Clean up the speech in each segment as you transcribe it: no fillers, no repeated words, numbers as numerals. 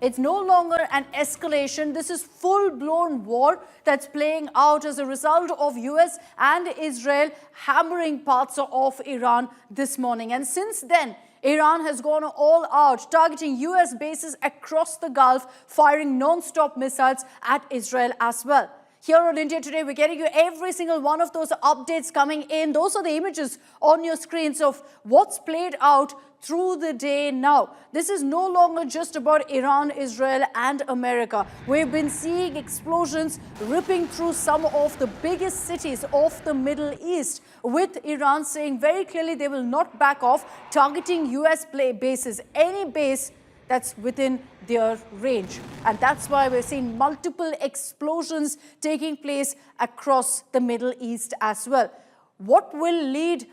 It's no longer an escalation. This is full-blown war that's playing out as a result of US and Israel hammering parts of Iran this morning. And since then, Iran has gone all out, targeting US bases across the Gulf, firing non-stop missiles at Israel as well. Here on India Today, we're getting you every single one of those updates coming in. Those are the images on your screens of what's played out through the day now. This is no longer just about Iran, Israel, and America. We've been seeing explosions ripping through some of the biggest cities of the Middle East, with Iran saying very clearly they will not back off, targeting US bases, any base that's within their range. And that's why we're seeing multiple explosions taking place across the Middle East as well. What will lead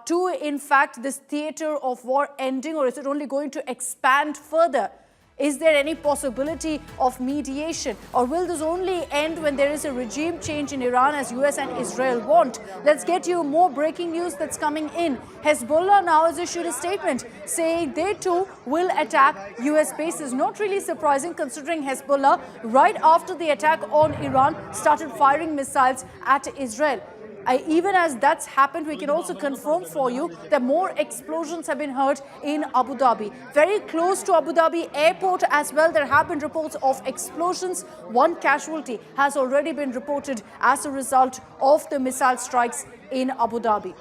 to, in fact, this theater of war ending, or is it only going to expand further? Is there any possibility of mediation, or will this only end when there is a regime change in Iran, as US and Israel want? Let's get you more breaking news that's coming in. Hezbollah now has issued a statement saying they too will attack US bases. Not really surprising, considering Hezbollah, right after the attack on Iran, started firing missiles at Israel. Even as that's happened, we can also confirm for you that more explosions have been heard in Abu Dhabi. Very close to Abu Dhabi airport as well, there have been reports of explosions. One casualty has already been reported as a result of the missile strikes in Abu Dhabi.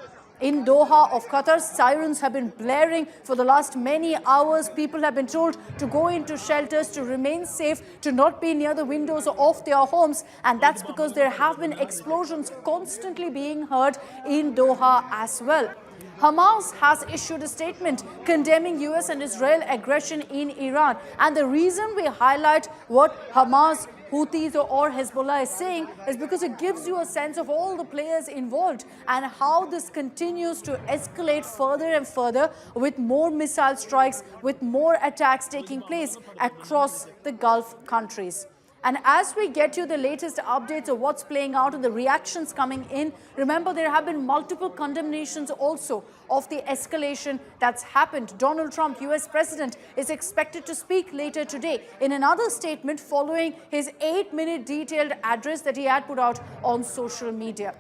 In Doha of Qatar, sirens have been blaring for the last many hours. People have been told to go into shelters, to remain safe, to not be near the windows of their homes. And that's because there have been explosions constantly being heard in Doha as well. Hamas has issued a statement condemning US and Israel aggression in Iran. And the reason we highlight what Hamas, Houthis or Hezbollah is saying is because it gives you a sense of all the players involved and how this continues to escalate further and further, with more missile strikes, with more attacks taking place across the Gulf countries. And as we get you the latest updates of what's playing out and the reactions coming in, remember there have been multiple condemnations also of the escalation that's happened. Donald Trump, US President, is expected to speak later today in another statement following his 8-minute detailed address that he had put out on social media.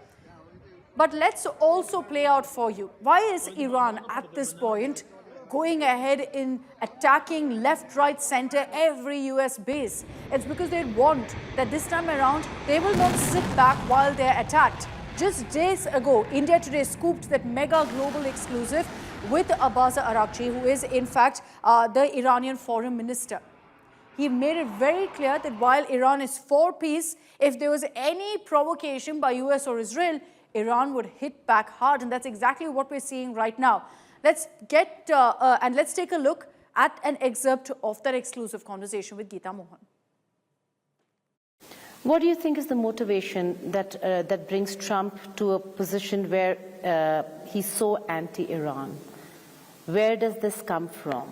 But let's also play out for you, why is Iran at this point going ahead in attacking left, right, center, every US base? It's because they want that this time around, they will not sit back while they're attacked. Just days ago, India Today scooped that mega global exclusive with Abbas Araghchi, who is in fact the Iranian foreign minister. He made it very clear that while Iran is for peace, if there was any provocation by US or Israel, Iran would hit back hard. And that's exactly what we're seeing right now. Let's get and let's take a look at an excerpt of that exclusive conversation with Geeta Mohan. What do you think is the motivation that brings Trump to a position where he's so anti-Iran? Where does this come from?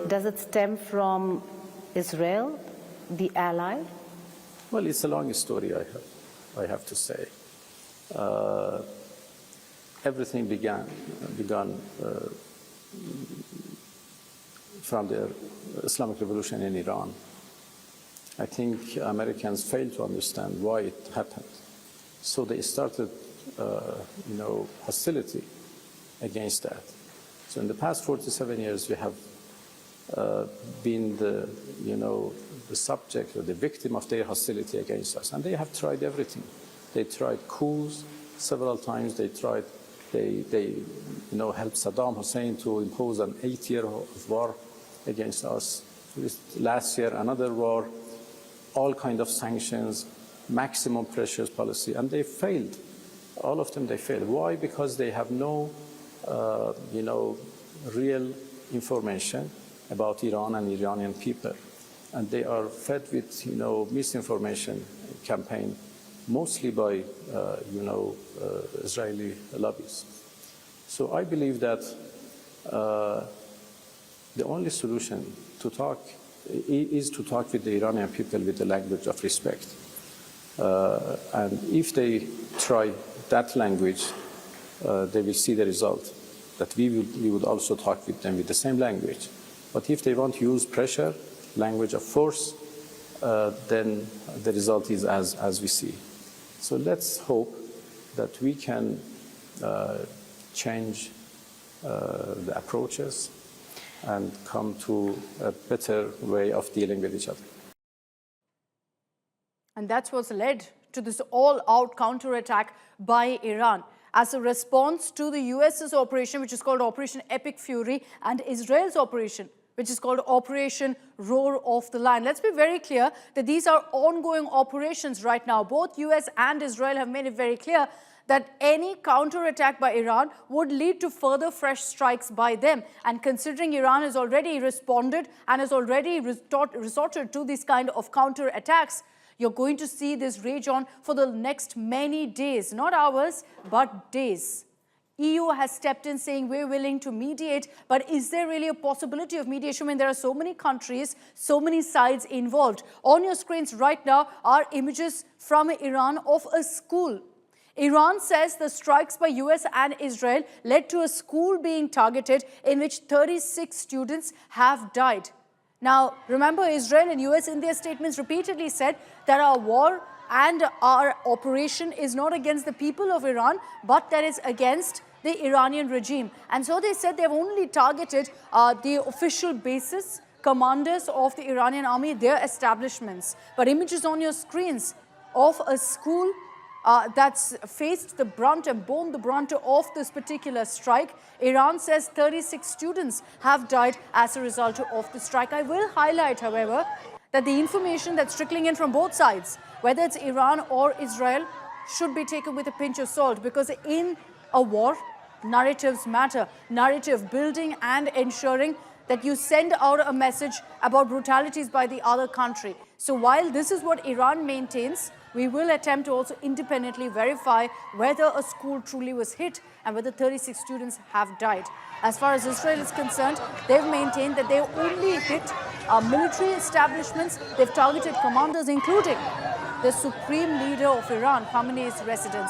Does it stem from Israel, the ally? Well, it's a long story, I have to say. Everything began from the Islamic Revolution in Iran. I think Americans failed to understand why it happened. So they started, hostility against that. So in the past 47 years, we have been the subject or the victim of their hostility against us. And they have tried everything. They tried coups several times. They helped Saddam Hussein to impose an 8-year war against us. Last year, another war, all kinds of sanctions, maximum pressures policy, and they failed. All of them, they failed. Why? Because they have no, real information about Iran and Iranian people. And they are fed with, misinformation campaign, mostly by, Israeli lobbies. So I believe that the only solution to talk is to talk with the Iranian people with the language of respect. And if they try that language, they will see the result, that we would also talk with them with the same language. But if they want to use pressure, language of force, then the result is as we see. So let's hope that we can change the approaches and come to a better way of dealing with each other. And that's what's led to this all-out counterattack by Iran as a response to the US's operation, which is called Operation Epic Fury, and Israel's operation, which is called Operation Roar of the Lion. Let's be very clear that these are ongoing operations right now. Both US and Israel have made it very clear that any counterattack by Iran would lead to further fresh strikes by them. And considering Iran has already responded and has already resorted to these kind of counterattacks, you're going to see this rage on for the next many days, not hours, but days. EU has stepped in saying we're willing to mediate, but is there really a possibility of mediation when there are so many countries, so many sides involved? On your screens right now are images from Iran of a school. Iran says the strikes by US and Israel led to a school being targeted in which 36 students have died. Now, remember, Israel and US in their statements repeatedly said that our war and our operation is not against the people of Iran, but that is against the Iranian regime. And so they said they've only targeted the official bases, commanders of the Iranian army, their establishments. But images on your screens of a school that's faced the brunt and borne the brunt of this particular strike. Iran says 36 students have died as a result of the strike. I will highlight, however, that the information that's trickling in from both sides, whether it's Iran or Israel, should be taken with a pinch of salt, because in a war, narratives matter. Narrative building and ensuring that you send out a message about brutalities by the other country. So while this is what Iran maintains, we will attempt to also independently verify whether a school truly was hit and whether 36 students have died. As far as Israel is concerned, they've maintained that they've only hit military establishments. They've targeted commanders, including the supreme leader of Iran, Khamenei's residence.